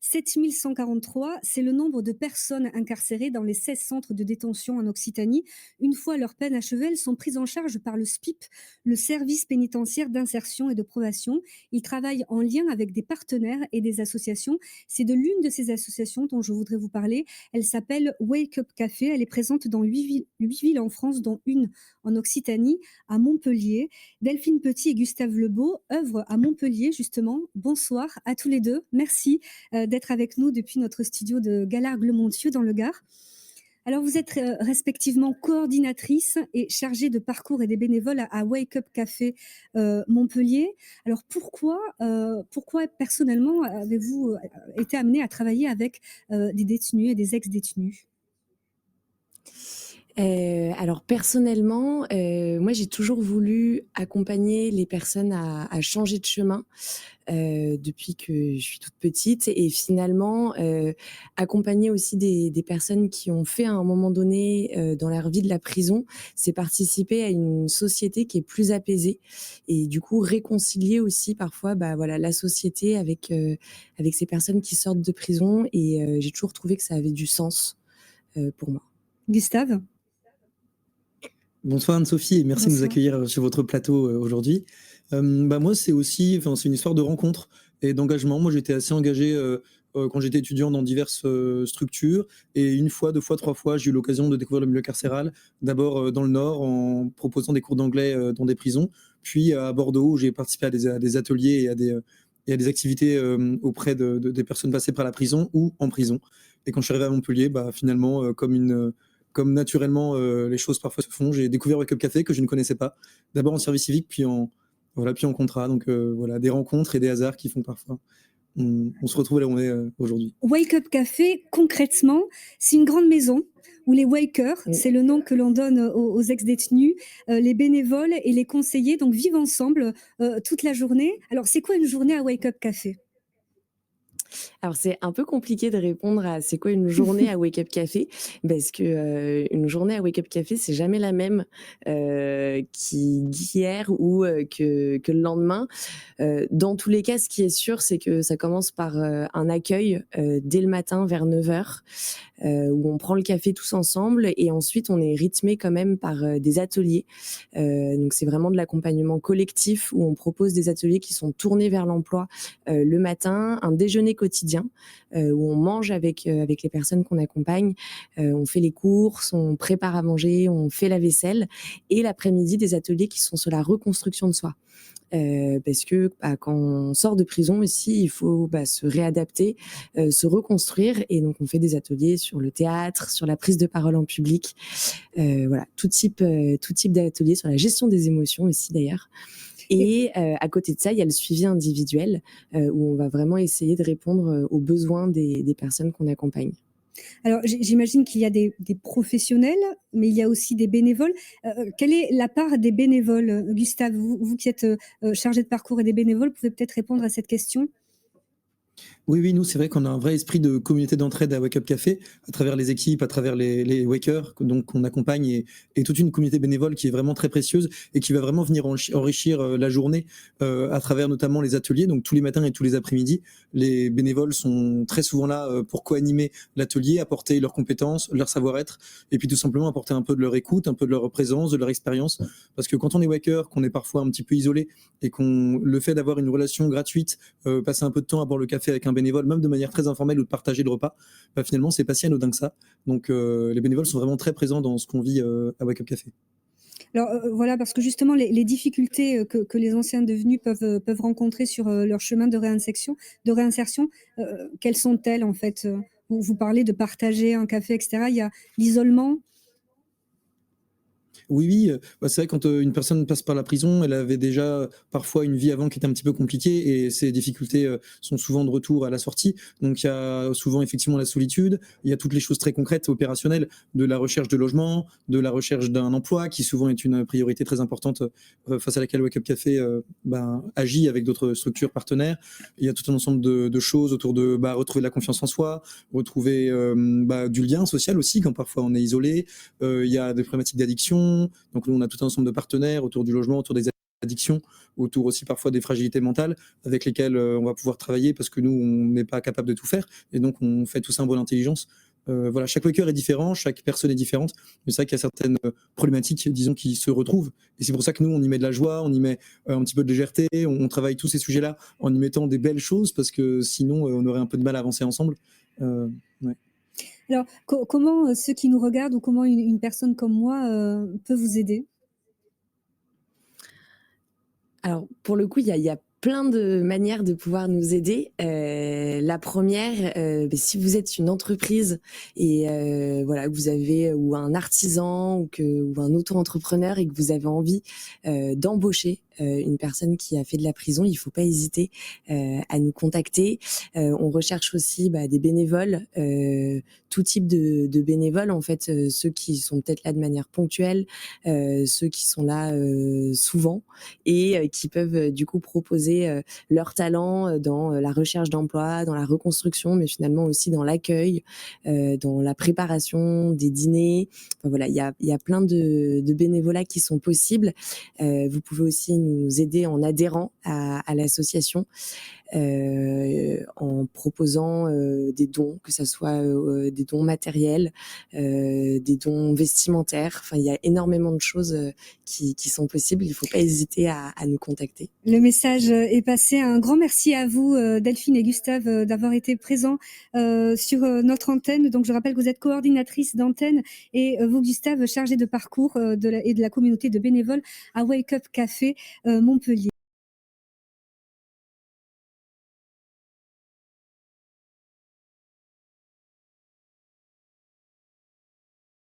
7 143, c'est le nombre de personnes incarcérées dans les 16 centres de détention en Occitanie. Une fois leur peine achevée, elles sont prises en charge par le SPIP, le service pénitentiaire d'insertion et de probation. Ils travaillent en lien avec des partenaires et des associations. C'est de l'une de ces associations dont je voudrais vous parler. Elle s'appelle Wake Up Café. Elle est présente dans 8 villes en France, dont une en Occitanie, à Montpellier. Delphine Petit et Gustave Lebeau œuvrent à Montpellier, justement. Bonsoir à tous les deux. Merci d'être avec nous depuis notre studio de Galargues-le-Montieu dans le Gard. Alors, vous êtes respectivement coordinatrice et chargée de parcours et des bénévoles à Wake Up Café Montpellier. Alors, pourquoi personnellement avez-vous été amenée à travailler avec des détenus et des ex-détenus? Alors personnellement, moi j'ai toujours voulu accompagner les personnes à changer de chemin, depuis que je suis toute petite et finalement, accompagner aussi des personnes qui ont fait à un moment donné, dans leur vie de la prison, c'est participer à une société qui est plus apaisée et du coup réconcilier aussi parfois, bah, voilà, la société avec ces personnes qui sortent de prison et j'ai toujours trouvé que ça avait du sens, pour moi. Gustave? Bonsoir Anne-Sophie et merci de nous Bonsoir. accueillir sur votre plateau aujourd'hui. Moi, c'est aussi, enfin, c'est une histoire de rencontre et d'engagement. Moi, j'étais assez engagé quand j'étais étudiant dans diverses structures et une fois, deux fois, trois fois, j'ai eu l'occasion de découvrir le milieu carcéral. D'abord dans le Nord en proposant des cours d'anglais dans des prisons, puis à Bordeaux où j'ai participé à des ateliers et à des activités auprès des personnes passées par la prison ou en prison. Et quand je suis arrivé à Montpellier, bah, finalement, comme naturellement les choses parfois se font, j'ai découvert Wake Up Café que je ne connaissais pas. D'abord en service civique, puis en contrat. Donc voilà, des rencontres et des hasards qui font parfois on se retrouve là où on est aujourd'hui. Wake Up Café, concrètement, c'est une grande maison où les wakers, Mmh. c'est le nom que l'on donne aux ex-détenus, les bénévoles et les conseillers, donc vivent ensemble toute la journée. Alors, c'est quoi une journée à Wake Up Café? Alors c'est un peu compliqué de répondre à c'est quoi une journée à Wake Up Café parce que, une journée à Wake Up Café, c'est jamais la même, qu'hier ou, que le lendemain. Dans tous les cas, ce qui est sûr, c'est que ça commence par, un accueil, dès le matin vers 9 heures, où on prend le café tous ensemble et ensuite on est rythmé quand même par, des ateliers. Donc c'est vraiment de l'accompagnement collectif où on propose des ateliers qui sont tournés vers l'emploi, le matin, un déjeuner quotidien, où on mange avec les personnes qu'on accompagne, on fait les courses, on prépare à manger, on fait la vaisselle et l'après-midi des ateliers qui sont sur la reconstruction de soi. Parce que, bah, quand on sort de prison aussi, il faut, bah, se réadapter, se reconstruire et donc on fait des ateliers sur le théâtre, sur la prise de parole en public, voilà, tout type d'ateliers sur la gestion des émotions aussi d'ailleurs Et et à côté de ça, il y a le suivi individuel, où on va vraiment essayer de répondre, aux besoins des personnes qu'on accompagne. alors, j'imagine qu'il y a des professionnels, mais il y a aussi des bénévoles. Quelle est la part des bénévoles, Gustave? Vous qui êtes chargé de parcours et des bénévoles, pouvez peut-être répondre à cette question? Oui, oui, nous, c'est vrai qu'on a un vrai esprit de communauté d'entraide à Wake Up Café, à travers les équipes, à travers les wakers donc qu'on accompagne et toute une communauté bénévole qui est vraiment très précieuse et qui va vraiment venir enrichir la journée à travers notamment les ateliers. Donc tous les matins et tous les après-midi, les bénévoles sont très souvent là pour co-animer l'atelier, apporter leurs compétences, leur savoir-être et puis tout simplement apporter un peu de leur écoute, un peu de leur présence, de leur expérience. Parce que quand on est waker, qu'on est parfois un petit peu isolé et qu'on le fait d'avoir une relation gratuite, passer un peu de temps à boire le café avec un bénévole, même de manière très informelle ou de partager le repas, bah, finalement, c'est pas si anodin que ça. Donc, les bénévoles sont vraiment très présents dans ce qu'on vit à Wake Up Café. Alors, voilà, parce que justement les difficultés, que les anciens devenus peuvent rencontrer sur, leur chemin de réinsertion, quelles sont-elles en fait? Vous parlez de partager un café et cetera, il y a l'isolement. Oui, oui, bah, c'est vrai quand, une personne passe par la prison, elle avait déjà parfois une vie avant qui était un petit peu compliquée et ces difficultés, sont souvent de retour à la sortie. Donc il y a souvent effectivement la solitude, il y a toutes les choses très concrètes, opérationnelles, de la recherche de logement, de la recherche d'un emploi qui souvent est une priorité très importante, face à laquelle Wake Up Café, agit avec d'autres structures partenaires. Il y a tout un ensemble de choses autour de, retrouver de la confiance en soi, retrouver, du lien social aussi quand parfois on est isolé. Il y a des problématiques d'addiction. Donc nous, on a tout un ensemble de partenaires autour du logement, autour des addictions, autour aussi parfois des fragilités mentales avec lesquelles on va pouvoir travailler parce que nous, on n'est pas capable de tout faire et donc on fait tout ça en bonne intelligence. Voilà, chaque waker est différent, chaque personne est différente, mais c'est vrai qu'il y a certaines problématiques, disons, qui se retrouvent. Et c'est pour ça que nous, on y met de la joie, on y met un petit peu de légèreté, on travaille tous ces sujets-là en y mettant des belles choses parce que sinon, on aurait un peu de mal à avancer ensemble. Ouais. Alors, comment ceux qui nous regardent ou comment une personne comme moi peut vous aider? Alors, pour le coup, il y a plein de manières de pouvoir nous aider. La première, si vous êtes une entreprise et voilà, que vous avez ou un artisan ou un auto-entrepreneur et que vous avez envie d'embaucher une personne qui a fait de la prison, il faut pas hésiter à nous contacter. On recherche aussi des bénévoles, tout type de bénévoles en fait, ceux qui sont peut-être là de manière ponctuelle, ceux qui sont là souvent et qui peuvent du coup proposer leur talent dans la recherche d'emploi, dans la reconstruction, mais finalement aussi dans l'accueil, dans la préparation des dîners. Enfin voilà, il y a plein de bénévolats qui sont possibles. Vous pouvez aussi nous aider en adhérant à l'association. En proposant des dons, que ça soit des dons matériels, des dons vestimentaires. Enfin, il y a énormément de choses qui sont possibles. Il ne faut pas hésiter à nous contacter. Le message est passé. Un grand merci à vous, Delphine et Gustave, d'avoir été présents sur notre antenne. Donc, je rappelle que vous êtes coordinatrice d'antenne et vous, Gustave, chargé de parcours et de la communauté de bénévoles à Wake Up Café Montpellier.